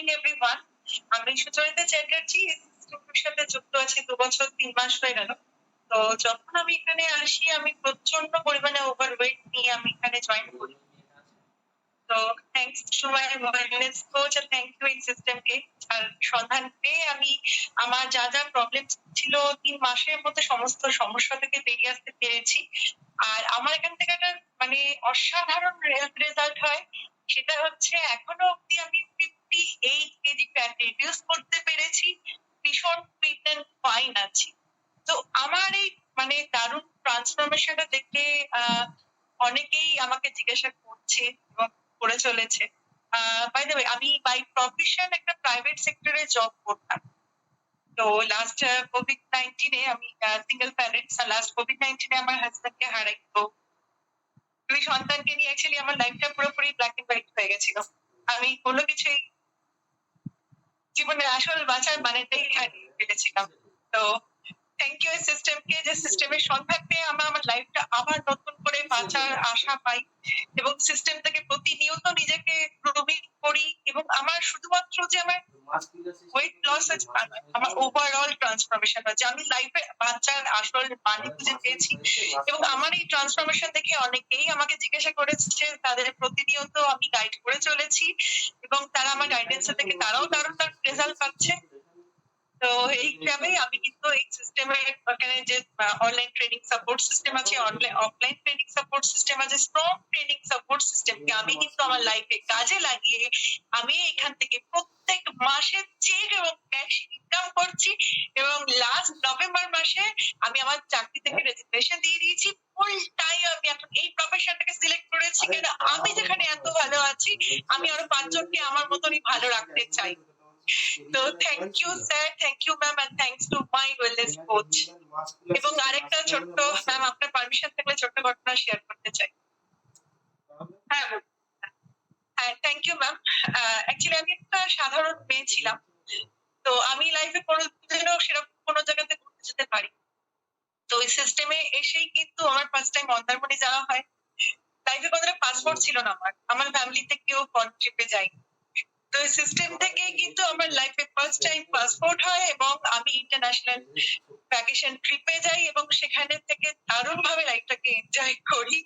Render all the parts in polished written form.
Evening everyone. আমি সুচরিতা চ্যাটার্জি ইনস্টিটিউটের সাথে যুক্ত আছি 2 বছর 3 মাস হয়ে গেল। তো যখন আমি এখানে আসি আমি প্রচন্ড পরিমাণে ওভারওয়েট নিয়ে আমি এখানে জয়েন করি। তো thanks to my wellness coach আর থ্যাংক ইউ এই সিস্টেমকে। আর সন্ধান পেয়ে আমি আমার যা যা প্রবলেম ছিল 3 মাসের মধ্যে সমস্ত সমস্যা থেকে বেরিয়ে আসতে পেরেছি। আর আমার এখান থেকে একটা মানে অসাধারণ হেলথ রেজাল্ট হয়। সেটা হচ্ছে এখনো অব্দি আমি 58 কেজি ফ্যাট রিডিউস করতে পেরেছি। ভীষণ ফিট অ্যান্ড ফাইন আছি। তো আমার এই মানে দারুণ ট্রান্সফরমেশনটা দেখে অনেকেই আমাকে জিজ্ঞাসা করছে এবং করে চলেছে। বাই দ্য ওয়ে আমি বাই প্রফেশন একটা প্রাইভেট সেক্টরে জব করতাম। তো লাস্ট কোভিড-19 এ আমি সিঙ্গেল প্যারেন্টস লাস্ট কোভিড-19 এ আমার হাজবেন্ডকে হারাই। তো 2 সন্তানকে নিয়ে অ্যাকচুয়ালি আমার লাইফটা পুরোপুরি ব্ল্যাক এন্ড হোয়াইট হয়ে গেছিল। আমি কোনো কিছুই জীবনের আসল বাঁচার মানেটাই হারিয়ে ফেলেছিলাম। তো থ্যাংক ইউ এই সিস্টেমকে যে সিস্টেমের সন্ধান পেয়ে আমরা আমার লাইফটা আবার নতুন করে বাঁচার আশা পাই এবং সিস্টেম থেকে প্রতিনিয়ত নিজেকে গ্রোমিং করি এবং আমার শুধুমাত্র যে আমার ওয়েট লস আছে তা নয়, আমার ওভারঅল ট্রান্সফরমেশন হচ্ছে। আমি লাইফে বাঁচার আসল মানে খুঁজে পেয়েছি এবং আমার এই ট্রান্সফরমেশন দেখে অনেকেই আমাকে জিজ্ঞাসা করেছে, তাদের প্রতিনিয়ত আমি গাইড করে চলেছি এবং তারা আমার গাইডেন্স থেকে তারাও দারুণ দারুণ রেজাল্ট পাচ্ছে। তো এইভাবেই আমি কিন্তু এই সিস্টেমের ওখানে যে অনলাইন ট্রেনিং সাপোর্ট সিস্টেম আছে, অফলাইন ট্রেনিং সাপোর্ট সিস্টেম আছে, স্ট্রং ট্রেনিং সাপোর্ট সিস্টেমকে আমি কিন্তু আমার লাইফে কাজে লাগিয়ে আমি এখান থেকে প্রত্যেক মাসে চেক এবং ক্যাশ ইনকাম করছি এবং লাস্ট নভেম্বর মাসে আমি আমার চাকরি থেকে রেজিগনেশন দিয়ে দিয়েছি। ফুল টাইম আমি এখন এই প্রফেশনটাকে সিলেক্ট করেছি কেন আমি যেখানে এত ভালো আছি আমি আরো 5 জনকে আমার মতনই ভালো রাখতে চাই। তো thank you sir, thank you ma'am and thanks to my wellness coach. এবং আরেকটা ছোট্ট ম্যাম আপনার পারমিশন থাকলে ছোট্ট ঘটনা শেয়ার করতে চাই। হ্যাঁ বলুন। হ্যাঁ থ্যাংক ইউ ম্যাম। অ্যাকচুয়ালি আমি একটা সাধারণ মেয়ে ছিলাম। তো আমি লাইফে কোনোদিনও সেরকম কোনো জায়গাতে ঘুরতে যেতে পারি। তো ওই সিস্টেমে এসেই কিন্তু আমার ফার্স্ট টাইম মন্দারমণি যাওয়া হয়। লাইফে কোনোদিনও পাসপোর্ট ছিল না আমার। আমার ফ্যামিলিতে কেউ ফরেন ট্রিপে যায়নি। তো এই সিস্টেম থেকে কিন্তু আমার লাইফে ফার্স্ট টাইম পাসপোর্ট হয় এবং আমি ইন্টারন্যাশনাল ভ্যাকেশন ট্রিপে যাই এবং সেখানে থেকে দারুণ ভাবে লাইফটাকে এনজয় করি।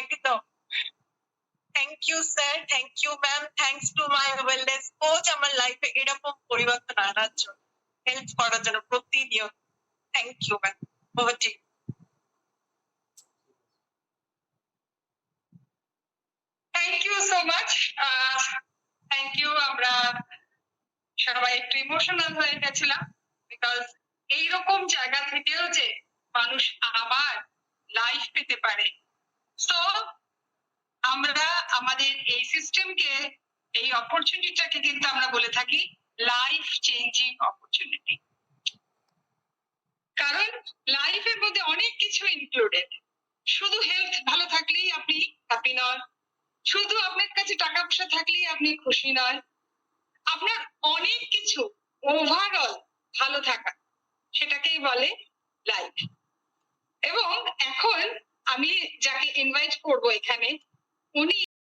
একদম। Thank you sir, thank you ma'am, thanks to my wellness coach আমার লাইফে এরকম পরিবর্তন আনার জন্য, হেল্প করার জন্য প্রতিনিয়ত। Thank you ma'am. Over to you. Thank you so much. Thank you. আমরা সবাই একটু ইমোশনাল হয়ে গেছিলাম বিকজ এইরকম জায়গা থেকেও যে মানুষ আবার লাইফ পেতে পারে। সো আমরা আমাদের এই সিস্টেমকে এই অপরচুনিটিটাকে কিন্তু আমরা বলে থাকি লাইফ চেঞ্জিং অপরচুনিটি। কারণ লাইফের মধ্যে অনেক কিছু ইনক্লুডেড। শুধু হেলথ ভালো থাকলেই আপনি হ্যাপি নন, শুধু আপনার কাছে টাকা পয়সা থাকলেই আপনি খুশি নন, আপনার অনেক কিছু ওভারঅল ভালো থাকা সেটাকেই বলে লাইফ। এবং এখন আমি যাকে ইনভাইট করব এখানে উনি